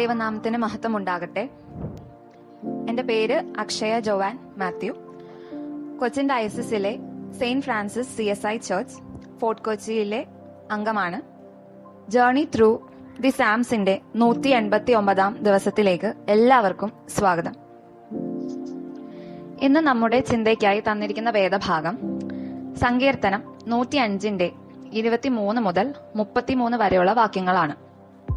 ദൈവനാമത്തിന് മഹത്വം ഉണ്ടാകട്ടെ. എൻ്റെ പേര് അക്ഷയ ജോവാൻ മാത്യു. കൊച്ചിൻ ഡയസിസിലെ saint Francis CSI church fort കൊച്ചിയിലെ അംഗമാണ്. ജേർണി ത്രൂ ദി സാംസിന്റെ 189 ദിവസത്തിലേക്ക് എല്ലാവർക്കും സ്വാഗതം. ഇന്ന് നമ്മുടെ ചിന്തയ്ക്കായി തന്നിരിക്കുന്ന വേദഭാഗം സങ്കീർത്തനം 105 23 മുതൽ 33 വരെയുള്ള വാക്യങ്ങളാണ്.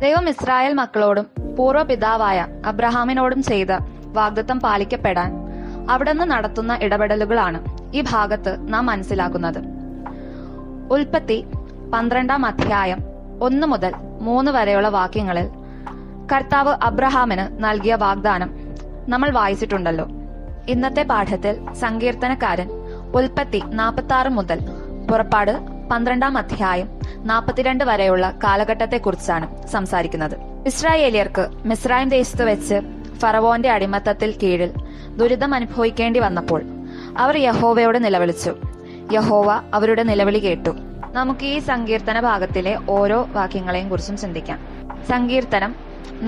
ദൈവം ഇസ്രായേൽ മക്കളോടും പൂർവ്വപിതാവായ അബ്രഹാമിനോടും ചെയ്ത വാഗ്ദത്തം പാലിക്കപ്പെടാൻ അവിടുന്ന് നടത്തുന്ന ഇടപെടലുകളാണ് ഈ ഭാഗത്ത് നാം മനസ്സിലാക്കുന്നത്. ഉൽപ്പത്തി 12 അധ്യായം 1 മുതൽ 3 വരെയുള്ള വാക്യങ്ങളിൽ കർത്താവ് അബ്രഹാമിന് നൽകിയ വാഗ്ദാനം നമ്മൾ വായിച്ചിട്ടുണ്ടല്ലോ. ഇന്നത്തെ പാഠത്തിൽ സങ്കീർത്തനക്കാരൻ ഉൽപ്പത്തി 46 മുതൽ പുറപ്പാട് 12 അധ്യായം 42 വരെയുള്ള കാലഘട്ടത്തെക്കുറിച്ചാണ് സംസാരിക്കുന്നത്. ഇസ്രായേലിയർക്ക് മിസ്രൈം ദേശത്ത് വെച്ച് ഫറവോന്റെ അടിമത്തത്തിൽ കീഴിൽ ദുരിതം അനുഭവിക്കേണ്ടി വന്നപ്പോൾ അവർ യഹോവയോട് നിലവിളിച്ചു. യഹോവ അവരുടെ നിലവിളി കേട്ടു. നമുക്ക് ഈ സങ്കീർത്തന ഭാഗത്തിലെ ഓരോ വാക്യങ്ങളെയും കുറിച്ചും ചിന്തിക്കാം. സങ്കീർത്തനം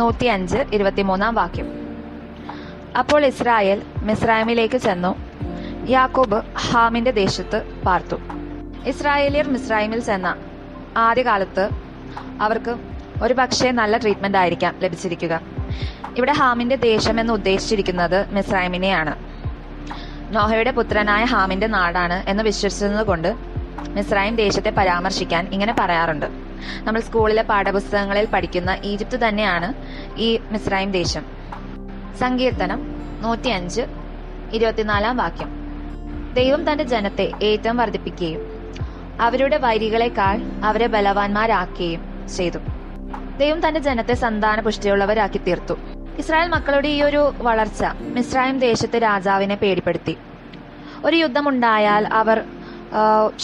105 23 വാക്യം. അപ്പോൾ ഇസ്രായേൽ മിസ്രൈമിലേക്ക് ചെന്നു, യാക്കോബ് ഹാമിന്റെ ദേശത്ത് പാർത്തു. ഇസ്രായേലിയർ മിസ്രൈമിൽ ചെന്ന ആദ്യകാലത്ത് അവർക്ക് ഒരു പക്ഷേ നല്ല ട്രീറ്റ്മെന്റ് ആയിരിക്കാം ലഭിച്ചിരിക്കുക. ഇവിടെ ഹാമിന്റെ ദേശം എന്ന് ഉദ്ദേശിച്ചിരിക്കുന്നത് മിസ്രൈമിനെയാണ്. നോഹയുടെ പുത്രനായ ഹാമിന്റെ നാടാണ് എന്ന് വിശ്വസിച്ചത് കൊണ്ട് മിസ്രൈം ദേശത്തെ പരാമർശിക്കാൻ ഇങ്ങനെ പറയാറുണ്ട്. നമ്മൾ സ്കൂളിലെ പാഠപുസ്തകങ്ങളിൽ പഠിക്കുന്ന ഈജിപ്ത് തന്നെയാണ് ഈ മിസ്രൈം ദേശം. സങ്കീർത്തനം 105 24 വാക്യം. ദൈവം തന്റെ ജനത്തെ ഏറ്റവും വർദ്ധിപ്പിക്കുകയും അവരുടെ വൈരികളെക്കാൾ അവരെ ബലവാന്മാരാക്കുകയും ചെയ്തു. ദൈവം തന്റെ ജനത്തെ സന്താന പുഷ്ടിയുള്ളവരാക്കി തീർത്തു. ഇസ്രായേൽ മക്കളുടെ ഈ ഒരു വളർച്ച മിസ്രൈം ദേശത്തെ രാജാവിനെ പേടിപ്പെടുത്തി. ഒരു യുദ്ധമുണ്ടായാൽ അവർ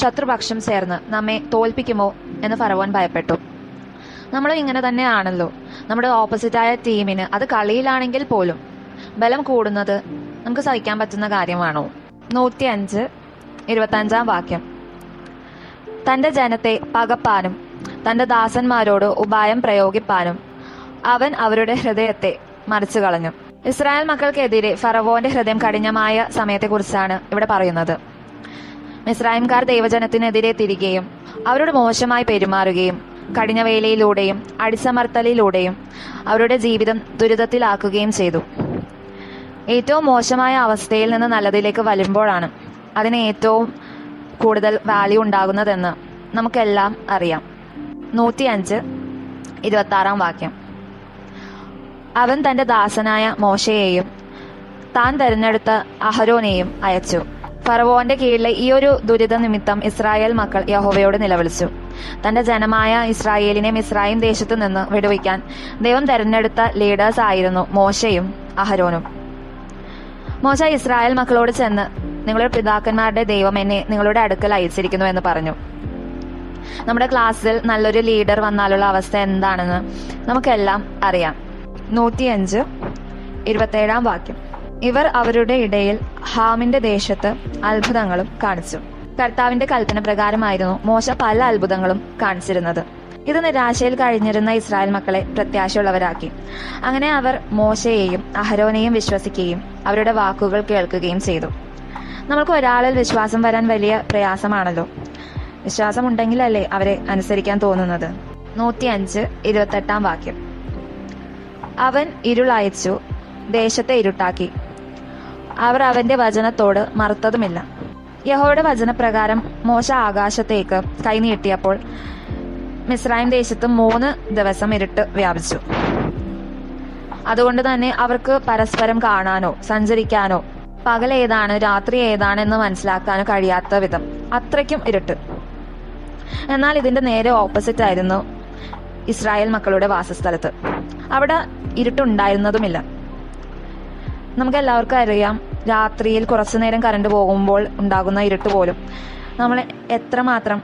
ശത്രുപക്ഷം ചേർന്ന് നമ്മെ തോൽപ്പിക്കുമോ എന്ന് ഫറവോൻ ഭയപ്പെട്ടു. നമ്മളും ഇങ്ങനെ തന്നെയാണല്ലോ. നമ്മുടെ ഓപ്പോസിറ്റായ ടീമിന് അത് കളിയിലാണെങ്കിൽ പോലും ബലം കൂടുന്നത് നമുക്ക് സഹിക്കാൻ പറ്റുന്ന കാര്യമാണോ? 105 25 വാക്യം. തന്റെ ജനത്തെ പകപ്പാനും തന്റെ ദാസന്മാരോട് ഉപായം പ്രയോഗിപ്പാനും അവൻ അവരുടെ ഹൃദയത്തെ മറിച്ചു കളഞ്ഞു. ഇസ്രായേൽ മക്കൾക്കെതിരെ ഫറവോന്റെ ഹൃദയം കഠിനമായ സമയത്തെക്കുറിച്ചാണ് ഇവിടെ പറയുന്നത്. മിസ്രൈംകാർ ദൈവജനത്തിനെതിരെ തിരികെയും അവരോട് മോശമായി പെരുമാറുകയും കഠിനവേലയിലൂടെയും അടിച്ചമർത്തലിലൂടെയും അവരുടെ ജീവിതം ദുരിതത്തിലാക്കുകയും ചെയ്തു. ഏറ്റവും മോശമായ അവസ്ഥയിൽ നിന്ന് നല്ലതിലേക്ക് വരുമ്പോഴാണ് അതിന് ഏറ്റവും കൂടുതൽ വാല്യൂ ഉണ്ടാകുന്നതെന്ന് നമുക്കെല്ലാം അറിയാം. 105 26 വാക്യം. അവൻ തന്റെ ദാസനായ മോശയെയും താൻ തെരഞ്ഞെടുത്ത അഹരോനെയും അയച്ചു. ഫറവോന്റെ കീഴിലെ ഈ ഒരു ദുരിത നിമിത്തം ഇസ്രായേൽ മക്കൾ യഹോവയോട് നിലവിളിച്ചു. തന്റെ ജനമായ ഇസ്രായേലിനെ മിസ്രൈം ദേശത്തു നിന്ന് വിടുവിക്കാൻ ദൈവം തെരഞ്ഞെടുത്ത ലീഡേഴ്സ് ആയിരുന്നു മോശയും അഹരോനും. മോശ ഇസ്രായേൽ മക്കളോട് ചെന്ന്, നിങ്ങളുടെ പിതാക്കന്മാരുടെ ദൈവം എന്നെ നിങ്ങളുടെ അടുക്കൽ അയച്ചിരിക്കുന്നു എന്ന് പറഞ്ഞു. നമ്മുടെ ക്ലാസ്സിൽ നല്ലൊരു ലീഡർ വന്നാലുള്ള അവസ്ഥ എന്താണെന്ന് നമുക്കെല്ലാം അറിയാം. 105 27 വാക്യം. ഇവർ അവരുടെ ഇടയിൽ ഹാമിന്റെ ദേശത്ത് അത്ഭുതങ്ങളും കാണിച്ചു. കർത്താവിന്റെ കൽപ്പന പ്രകാരമായിരുന്നു മോശ പല അത്ഭുതങ്ങളും കാണിച്ചിരുന്നത്. ഇത് നിരാശയിൽ കഴിഞ്ഞിരുന്ന ഇസ്രായേൽ മക്കളെ പ്രത്യാശയുള്ളവരാക്കി. അങ്ങനെ അവർ മോശയെയും അഹരോനെയും വിശ്വസിക്കുകയും അവരുടെ വാക്കുകൾ കേൾക്കുകയും ചെയ്തു. നമുക്ക് ഒരാളിൽ വിശ്വാസം വരാൻ വലിയ പ്രയാസമാണല്ലോ. വിശ്വാസം ഉണ്ടെങ്കിലല്ലേ അവരെ അനുസരിക്കാൻ തോന്നുന്നത്. 105 28 വാക്യം. അവൻ ഇരുളയച്ചു, ദേശത്തെ ഇരുട്ടാക്കി. അവർ അവന്റെ വചനത്തോട് മറുത്തതുമില്ല. യഹോവയുടെ വചനപ്രകാരം മോശ ആകാശത്തേക്ക് കൈനീട്ടിയപ്പോൾ മിസ്രൈം ദേശത്ത് 3 ദിവസം ഇരുട്ട് വ്യാപിച്ചു. അതുകൊണ്ട് തന്നെ അവർക്ക് പരസ്പരം കാണാനോ സഞ്ചരിക്കാനോ പകൽ ഏതാണ് രാത്രി ഏതാണെന്ന് മനസ്സിലാക്കാനോ കഴിയാത്ത വിധം അത്രയ്ക്കും ഇരുട്ട്. എന്നാൽ ഇതിന്റെ നേരെ ഓപ്പോസിറ്റ് ആയിരുന്നു ഇസ്രായേൽ മക്കളുടെ വാസസ്ഥലത്ത്. അവിടെ ഇരുട്ടുണ്ടായിരുന്നതുമില്ല. നമുക്ക് എല്ലാവർക്കും അറിയാം, രാത്രിയിൽ കുറച്ചു നേരം കറണ്ട് പോകുമ്പോൾ ഉണ്ടാകുന്ന ഇരുട്ട് പോലും നമ്മളെ എത്രമാത്രം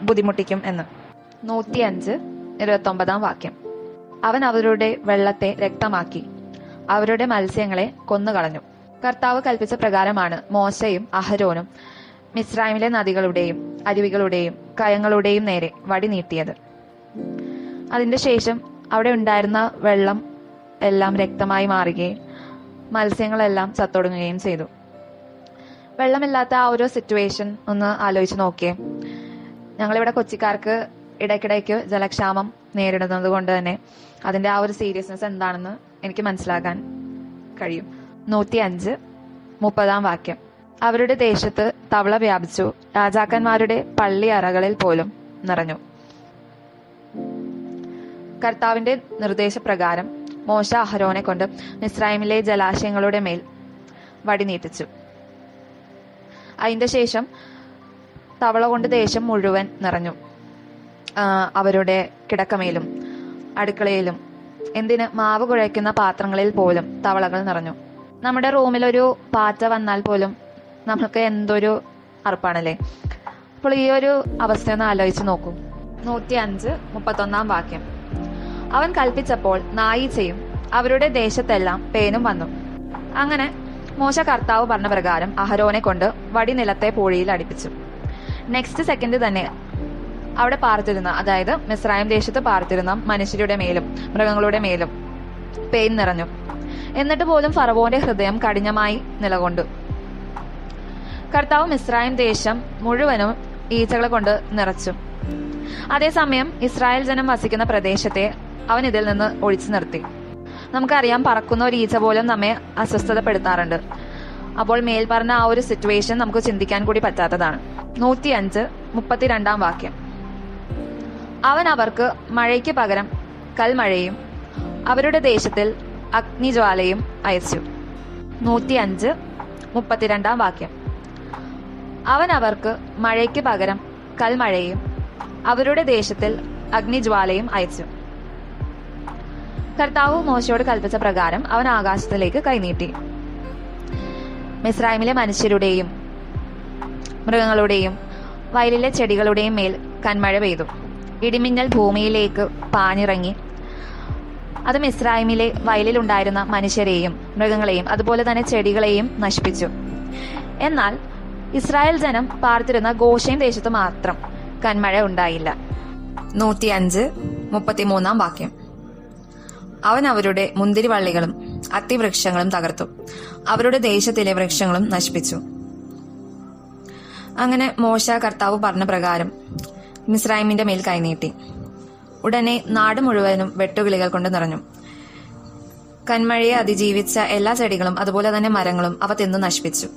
ബുദ്ധിമുട്ടിക്കും എന്ന്. 105 29 വാക്യം. അവൻ അവരുടെ വെള്ളത്തെ രക്തമാക്കി, അവരുടെ മത്സ്യങ്ങളെ കൊന്നുകളഞ്ഞു. കർത്താവ് കൽപ്പിച്ച പ്രകാരമാണ് മോശയും അഹരോനും മിസ്രൈമിലെ നദികളുടെയും അരുവികളുടെയും കയങ്ങളുടെയും നേരെ വടി നീട്ടിയത്. അതിന്റെ ശേഷം അവിടെ ഉണ്ടായിരുന്ന വെള്ളം എല്ലാം രക്തമായി മാറുകയും മത്സ്യങ്ങളെല്ലാം ചത്തൊടുങ്ങുകയും ചെയ്തു. വെള്ളമില്ലാത്ത ആ ഒരു സിറ്റുവേഷൻ ഒന്ന് ആലോചിച്ച് നോക്കിയേ. ഞങ്ങളിവിടെ കൊച്ചിക്കാർക്ക് ഇടയ്ക്കിടയ്ക്ക് ജലക്ഷാമം നേരിടുന്നത് കൊണ്ട് തന്നെ അതിന്റെ ആ ഒരു സീരിയസ്നെസ് എന്താണെന്ന് എനിക്ക് മനസ്സിലാക്കാൻ കഴിയും. 105 30 വാക്യം. അവരുടെ ദേശത്ത് തവള വ്യാപിച്ചു, രാജാക്കന്മാരുടെ പള്ളി അറകളിൽ പോലും നിറഞ്ഞു. കർത്താവിന്റെ നിർദ്ദേശപ്രകാരം മോശ അഹരോനെ കൊണ്ട് മിസ്രൈമിലെ ജലാശയങ്ങളുടെ മേൽ വടി നീട്ടിച്ചു. അതിന്റെ ശേഷം തവള കൊണ്ട് ദേശം മുഴുവൻ നിറഞ്ഞു. അവരുടെ കിടക്കമേലും അടുക്കളയിലും എന്തിന് മാവ് കുഴയ്ക്കുന്ന പാത്രങ്ങളിൽ പോലും തവളകൾ നിറഞ്ഞു. നമ്മുടെ റൂമിലൊരു പാറ്റ വന്നാൽ പോലും നമുക്ക് എന്തൊരു അറപ്പാണല്ലേ. അപ്പോൾ ഈ ഒരു അവസ്ഥയൊന്ന് ആലോചിച്ച് നോക്കൂ. 105 31 വാക്യം. അവൻ കൽപ്പിച്ചപ്പോൾ നായീച്ചയും അവരുടെ ദേശത്തെല്ലാം പേനും വന്നു. അങ്ങനെ മോശ കർത്താവ് പറഞ്ഞ പ്രകാരം അഹരോനെ കൊണ്ട് വടി നിലത്തെ പൂഴിയിൽ അടിപ്പിച്ചു. നെക്സ്റ്റ് സെക്കൻഡ് തന്നെ അവിടെ പാർത്തിരുന്ന, അതായത് മിസ്രൈം ദേശത്ത് പാർത്തിരുന്ന മനുഷ്യരുടെ മേലും മൃഗങ്ങളുടെ മേലും പേൻ നിറഞ്ഞു. എന്നിട്ട് പോലും ഫറവോന്റെ ഹൃദയം കഠിനമായി നിലകൊണ്ടു. കർത്താവ് മിസ്രൈം ദേശം മുഴുവനും ഈച്ചകളെ കൊണ്ട് നിറച്ചു. അതേസമയം ഇസ്രായേൽ ജനം വസിക്കുന്ന പ്രദേശത്തെ അവൻ ഇതിൽ നിന്ന് ഒഴിച്ചു നിർത്തി. നമുക്കറിയാം, പറക്കുന്ന ഒരു ഈച്ച പോലും നമ്മെ അസ്വസ്ഥതപ്പെടുത്താറുണ്ട്. അപ്പോൾ മേൽ പറഞ്ഞ ആ ഒരു സിറ്റുവേഷൻ നമുക്ക് ചിന്തിക്കാൻ കൂടി പറ്റാത്തതാണ്. 105 32 വാക്യം. അവൻ അവർക്ക് മഴയ്ക്ക് പകരം കൽമഴയും അവരുടെ ദേശത്തിൽ അഗ്നിജ്വാലയും അയച്ചു. 105 32 വാക്യം. അവൻ അവർക്ക് മഴയ്ക്ക് പകരം കൽമഴയും അവരുടെ ദേശത്തിൽ അഗ്നിജ്വാലയും അയച്ചു. കർത്താവ് മോശയോട് കൽപ്പിച്ച പ്രകാരം അവൻ ആകാശത്തിലേക്ക് കൈനീട്ടി. മിസ്രൈമിലെ മനുഷ്യരുടെയും മൃഗങ്ങളുടെയും വയലിലെ ചെടികളുടെയും മേൽ കന്മഴ പെയ്തു. ഇടിമിന്നൽ ഭൂമിയിലേക്ക് പാഞ്ഞിറങ്ങി. അത് മിസ്രൈമിലെ വയലിലുണ്ടായിരുന്ന മനുഷ്യരെയും മൃഗങ്ങളെയും അതുപോലെ തന്നെ ചെടികളെയും നശിപ്പിച്ചു. എന്നാൽ ഇസ്രായേൽ ജനം പാർത്തിരുന്ന ഗോശേൻ ദേശത്ത് മാത്രം കന്മഴ ഉണ്ടായില്ല. 105 33 വാക്യം. അവൻ അവരുടെ മുന്തിരിവള്ളികളും അത്തിവൃക്ഷങ്ങളും തകർത്തു, അവരുടെ ദേശത്തിലെ വൃക്ഷങ്ങളും നശിപ്പിച്ചു. അങ്ങനെ മോശ കർത്താവ് പറഞ്ഞ പ്രകാരം മിസ്രൈമിന്റെ മേൽ കൈനീട്ടി. ഉടനെ നാട് മുഴുവനും വെട്ടുകിളികൾ കൊണ്ട് നിറഞ്ഞു. കന്മഴയെ അതിജീവിച്ച എല്ലാ ചെടികളും അതുപോലെ തന്നെ മരങ്ങളും അവ തിന്നു നശിപ്പിച്ചു.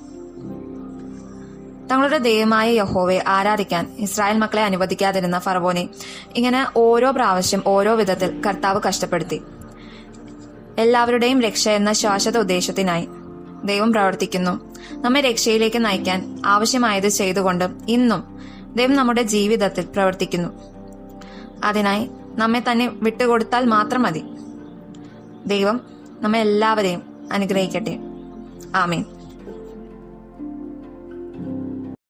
തങ്ങളുടെ ദൈവമായ യഹോവയെ ആരാധിക്കാൻ ഇസ്രായേൽ മക്കളെ അനുവദിക്കാതിരുന്ന ഫറവോനെ ഇങ്ങനെ ഓരോ പ്രാവശ്യം ഓരോ വിധത്തിൽ കർത്താവ് കഷ്ടപ്പെടുത്തി. എല്ലാവരുടെയും രക്ഷ എന്ന ശാശ്വത ഉദ്ദേശത്തിനായി ദൈവം പ്രവർത്തിക്കുന്നു. നമ്മെ രക്ഷയിലേക്ക് നയിക്കാൻ ആവശ്യമായത് ചെയ്തുകൊണ്ട് ഇന്നും ദൈവം നമ്മുടെ ജീവിതത്തിൽ പ്രവർത്തിക്കുന്നു. അതിനായി നമ്മെ തന്നെ വിട്ടുകൊടുത്താൽ മാത്രം മതി. ദൈവം നമ്മെ എല്ലാവരെയും അനുഗ്രഹിക്കട്ടെ. ആമേൻ.